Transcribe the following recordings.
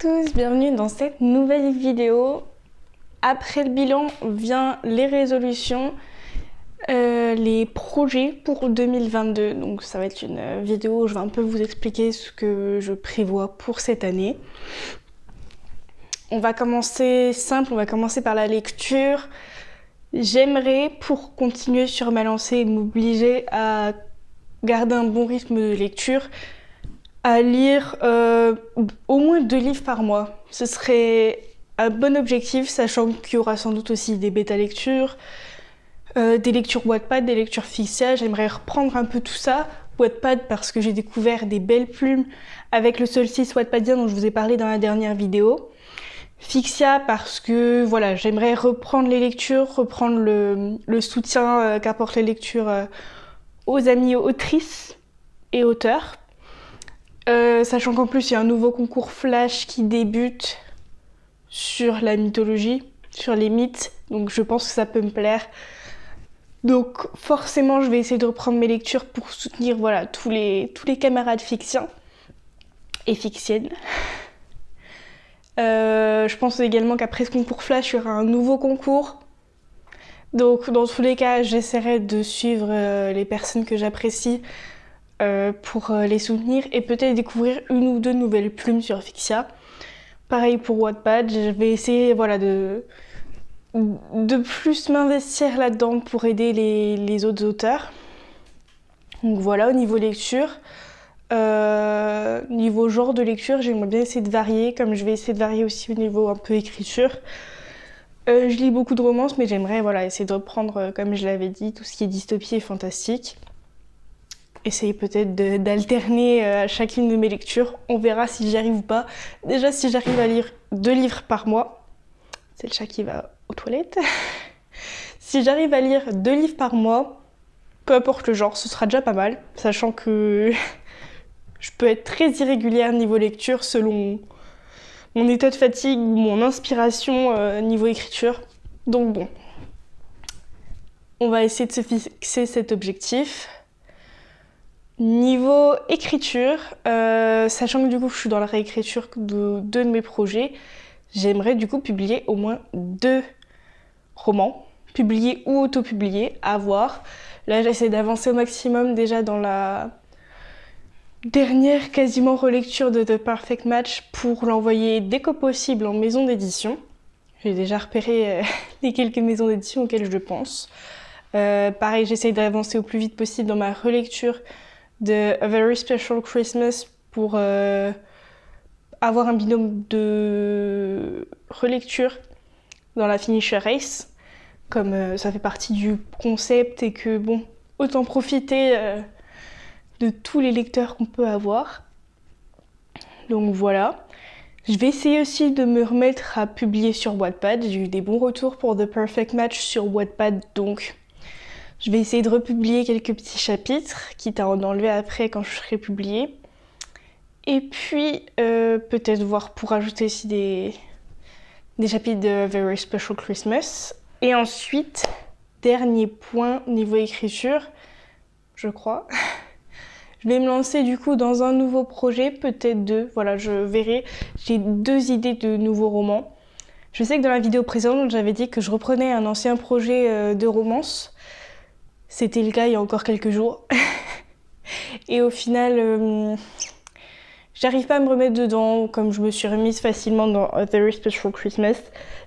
tous, bienvenue dans cette nouvelle vidéo. Après le bilan vient les résolutions, les projets pour 2022. Donc ça va être une vidéo où je vais un peu vous expliquer ce que je prévois pour cette année. On va commencer simple, on va commencer par la lecture. J'aimerais, pour continuer sur ma lancée et m'obliger à garder un bon rythme de lecture, à lire au moins 2 livres par mois. Ce serait un bon objectif, sachant qu'il y aura sans doute aussi des bêta-lectures, des lectures Wattpad, des lectures Fixia. J'aimerais reprendre un peu tout ça. Wattpad parce que j'ai découvert des belles plumes avec le solstice wattpadien dont je vous ai parlé dans la dernière vidéo. Fixia parce que voilà, j'aimerais reprendre les lectures, reprendre le soutien qu'apportent les lectures aux amis autrices et auteurs. Sachant qu'en plus il y a un nouveau concours Flash qui débute sur la mythologie, sur les mythes, donc je pense que ça peut me plaire. Donc forcément je vais essayer de reprendre mes lectures pour soutenir voilà, tous les camarades fixiens et fixiennes. Je pense également qu'après ce concours Flash il y aura un nouveau concours. Donc dans tous les cas j'essaierai de suivre les personnes que j'apprécie pour les soutenir et peut-être découvrir une ou deux nouvelles plumes sur Fixia. Pareil pour Wattpad, je vais essayer voilà, de plus m'investir là-dedans pour aider les autres auteurs. Donc voilà, au niveau lecture. Niveau genre de lecture, j'aimerais bien essayer de varier, comme je vais essayer de varier aussi au niveau un peu écriture. Je lis beaucoup de romances, mais j'aimerais voilà, essayer de reprendre, comme je l'avais dit, tout ce qui est dystopie et fantastique. Essayer peut-être d'alterner à chacune de mes lectures. On verra si j'y arrive ou pas. Déjà, si j'arrive à lire 2 livres par mois, c'est le chat qui va aux toilettes. Si j'arrive à lire 2 livres par mois, peu importe le genre, ce sera déjà pas mal, sachant que je peux être très irrégulière niveau lecture selon mon état de fatigue ou mon inspiration niveau écriture. Donc bon, on va essayer de se fixer cet objectif. Niveau écriture, sachant que du coup je suis dans la réécriture de 2 de mes projets, j'aimerais du coup publier au moins 2 romans, publiés ou auto-publiés, à voir. Là j'essaie d'avancer au maximum déjà dans la dernière quasiment relecture de The Perfect Match pour l'envoyer dès que possible en maison d'édition. J'ai déjà repéré les quelques maisons d'édition auxquelles je pense. Pareil, j'essaie d'avancer au plus vite possible dans ma relecture de A Very Special Christmas pour avoir un binôme de relecture dans la Finisher Race, comme ça fait partie du concept et que bon, autant profiter de tous les lecteurs qu'on peut avoir. Donc voilà. Je vais essayer aussi de me remettre à publier sur Wattpad. J'ai eu des bons retours pour The Perfect Match sur Wattpad, donc je vais essayer de republier quelques petits chapitres, quitte à en enlever après quand je serai publiée. Et puis, peut-être voir pour ajouter aussi des chapitres de Very Special Christmas. Et ensuite, dernier point niveau écriture, je crois. Je vais me lancer du coup dans un nouveau projet, peut-être 2. Voilà, je verrai. J'ai 2 idées de nouveaux romans. Je sais que dans la vidéo précédente, j'avais dit que je reprenais un ancien projet de romance. C'était le cas il y a encore quelques jours. Et au final, j'arrive pas à me remettre dedans, comme je me suis remise facilement dans A Very Special Christmas.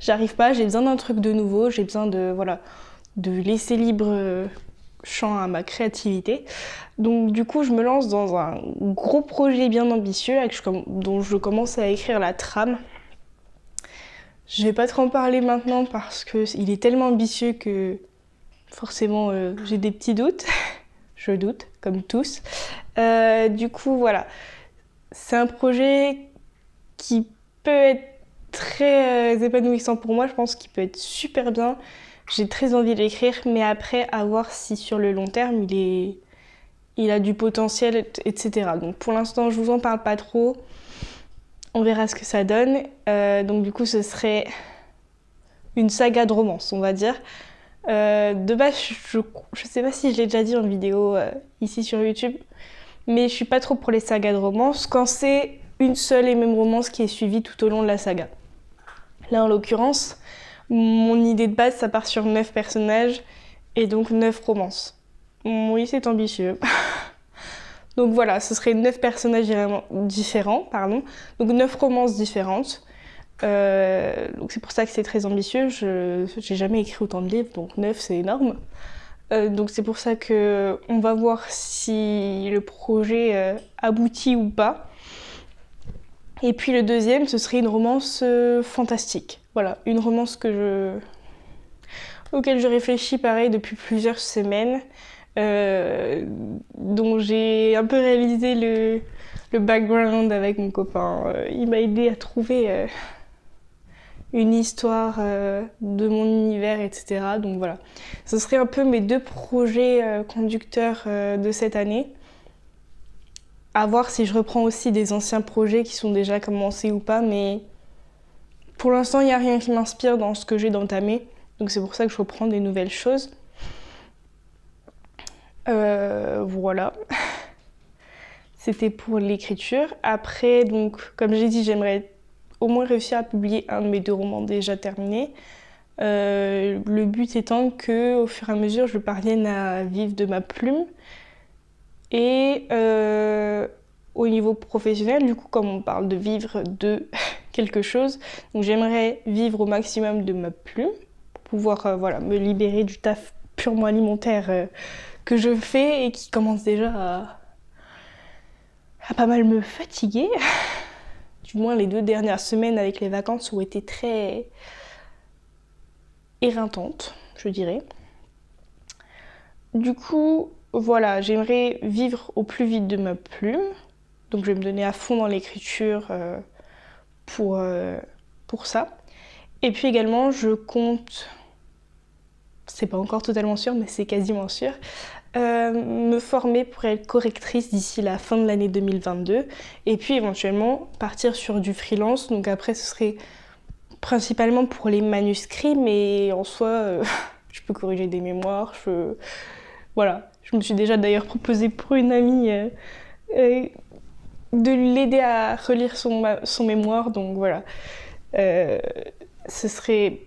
J'arrive pas, j'ai besoin d'un truc de nouveau, j'ai besoin de, voilà, de laisser libre champ à ma créativité. Donc du coup, je me lance dans un gros projet bien ambitieux dont je commence à écrire la trame. Je vais pas trop en parler maintenant parce qu'il est tellement ambitieux que forcément, j'ai des petits doutes. Je doute, comme tous. Du coup, voilà. C'est un projet qui peut être très épanouissant pour moi. Je pense qu'il peut être super bien. J'ai très envie de l'écrire, mais après, à voir si sur le long terme, il a du potentiel, etc. Donc pour l'instant, je vous en parle pas trop. On verra ce que ça donne. Donc du coup, ce serait une saga de romance, on va dire. De base, je sais pas si je l'ai déjà dit en vidéo ici sur YouTube, mais je suis pas trop pour les sagas de romance. Quand c'est une seule et même romance qui est suivie tout au long de la saga. Là, en l'occurrence, mon idée de base, ça part sur 9 personnages et donc 9 romances. Oui, c'est ambitieux. Donc voilà, ce serait 9 personnages différents, donc 9 romances différentes. Donc c'est pour ça que c'est très ambitieux, j'ai jamais écrit autant de livres, donc 9 c'est énorme. Donc c'est pour ça que on va voir si le projet aboutit ou pas. Et puis le deuxième, ce serait une romance fantastique. Voilà, une romance auquel je réfléchis pareil depuis plusieurs semaines. Dont j'ai un peu réalisé le background avec mon copain. Il m'a aidé à trouver une histoire de mon univers, etc. Donc voilà, ce serait un peu mes 2 projets conducteurs de cette année. À voir si je reprends aussi des anciens projets qui sont déjà commencés ou pas, mais pour l'instant, il n'y a rien qui m'inspire dans ce que j'ai d'entamé. Donc c'est pour ça que je reprends des nouvelles choses. Voilà. C'était pour l'écriture. Après, donc, comme j'ai dit, j'aimerais au moins réussir à publier un de mes 2 romans déjà terminés. Le but étant que, au fur et à mesure, je parvienne à vivre de ma plume. Et au niveau professionnel, du coup, comme on parle de vivre de quelque chose, donc j'aimerais vivre au maximum de ma plume pour pouvoir voilà, me libérer du taf purement alimentaire que je fais et qui commence déjà à pas mal me fatiguer. Du moins, les 2 dernières semaines avec les vacances ont été très éreintantes, je dirais. Du coup, voilà, j'aimerais vivre au plus vite de ma plume. Donc je vais me donner à fond dans l'écriture pour ça. Et puis également, je compte, c'est pas encore totalement sûr, mais c'est quasiment sûr, me former pour être correctrice d'ici la fin de l'année 2022 et puis éventuellement partir sur du freelance. Donc après ce serait principalement pour les manuscrits, mais en soi je peux corriger des mémoires, voilà. Je me suis déjà d'ailleurs proposé pour une amie de l'aider à relire son mémoire, donc voilà. Ce serait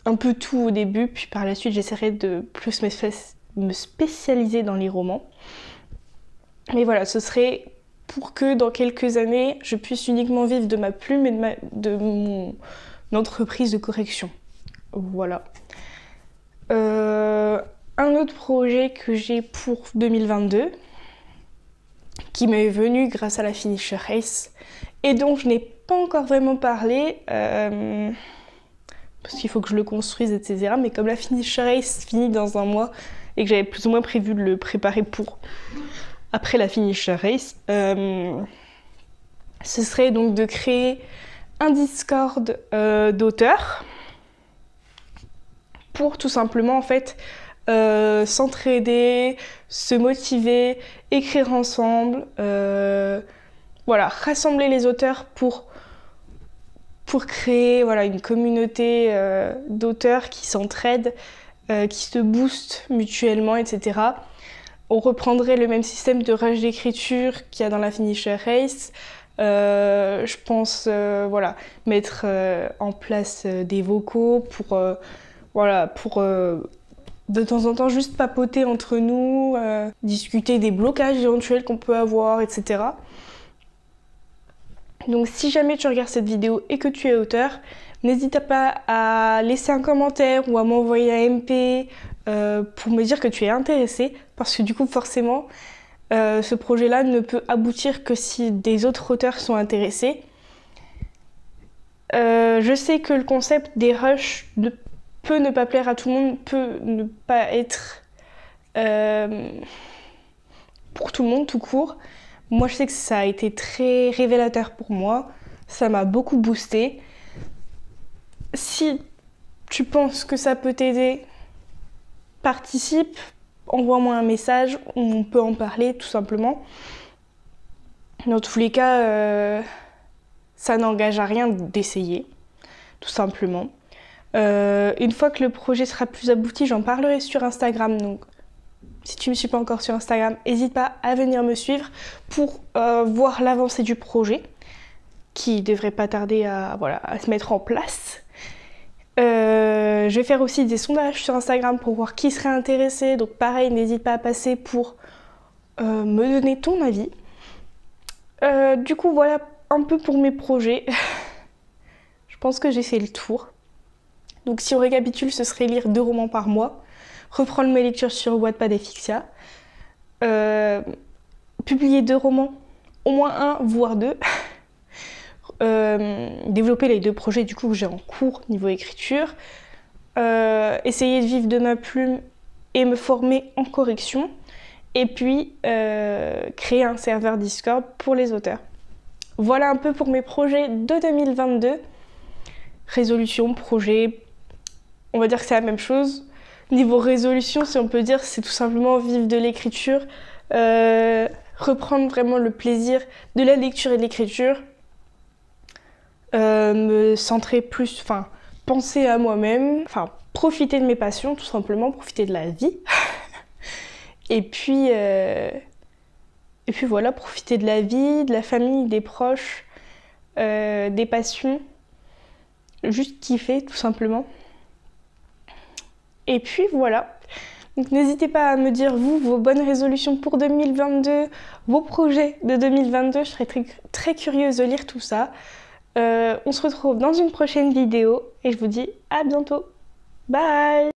un peu tout au début, puis par la suite j'essaierai de plus me spécialiser dans les romans. Mais voilà, ce serait pour que dans quelques années, je puisse uniquement vivre de ma plume et de mon entreprise de correction. Voilà. Un autre projet que j'ai pour 2022, qui m'est venu grâce à la Finisher Race, et dont je n'ai pas encore vraiment parlé, parce qu'il faut que je le construise, etc. Mais comme la Finisher Race finit dans un mois, et que j'avais plus ou moins prévu de le préparer pour après la Finisher Race, ce serait donc de créer un Discord d'auteurs pour tout simplement en fait s'entraider, se motiver, écrire ensemble, voilà, rassembler les auteurs pour créer voilà, une communauté d'auteurs qui s'entraident, qui se boostent mutuellement, etc. On reprendrait le même système de rush d'écriture qu'il y a dans la Finisher Race. Je pense voilà, mettre en place des vocaux pour de temps en temps juste papoter entre nous, discuter des blocages éventuels qu'on peut avoir, etc. Donc si jamais tu regardes cette vidéo et que tu es auteur, n'hésite pas à laisser un commentaire ou à m'envoyer un MP pour me dire que tu es intéressé, parce que du coup forcément ce projet-là ne peut aboutir que si des autres auteurs sont intéressés. Je sais que le concept des rushs peut ne pas plaire à tout le monde, peut ne pas être pour tout le monde tout court. Moi je sais que ça a été très révélateur pour moi, ça m'a beaucoup boosté. Si tu penses que ça peut t'aider, participe, envoie-moi un message, on peut en parler tout simplement. Dans tous les cas, ça n'engage à rien d'essayer, tout simplement. Une fois que le projet sera plus abouti, j'en parlerai sur Instagram. Donc, si tu ne me suis pas encore sur Instagram, n'hésite pas à venir me suivre pour voir l'avancée du projet. qui devrait pas tarder à, voilà, à se mettre en place. Je vais faire aussi des sondages sur Instagram pour voir qui serait intéressé. Donc pareil, n'hésite pas à passer pour me donner ton avis. Du coup, voilà un peu pour mes projets. Je pense que j'ai fait le tour. Donc si on récapitule, ce serait lire 2 romans par mois, reprendre mes lectures sur Wattpad et Fixia, publier 2 romans, au moins 1 voire 2, développer les 2 projets du coup que j'ai en cours niveau écriture, essayer de vivre de ma plume et me former en correction, et puis créer un serveur Discord pour les auteurs. Voilà un peu pour mes projets de 2022. Résolution, projet, on va dire que c'est la même chose. Niveau résolution, si on peut dire, c'est tout simplement vivre de l'écriture, reprendre vraiment le plaisir de la lecture et de l'écriture, me centrer plus, enfin, penser à moi-même, enfin, profiter de mes passions, tout simplement, profiter de la vie. Et puis voilà, profiter de la vie, de la famille, des proches, des passions. Juste kiffer, tout simplement. Et puis voilà. Donc n'hésitez pas à me dire, vous, vos bonnes résolutions pour 2022, vos projets de 2022. Je serais très curieuse de lire tout ça. On se retrouve dans une prochaine vidéo et je vous dis à bientôt. Bye!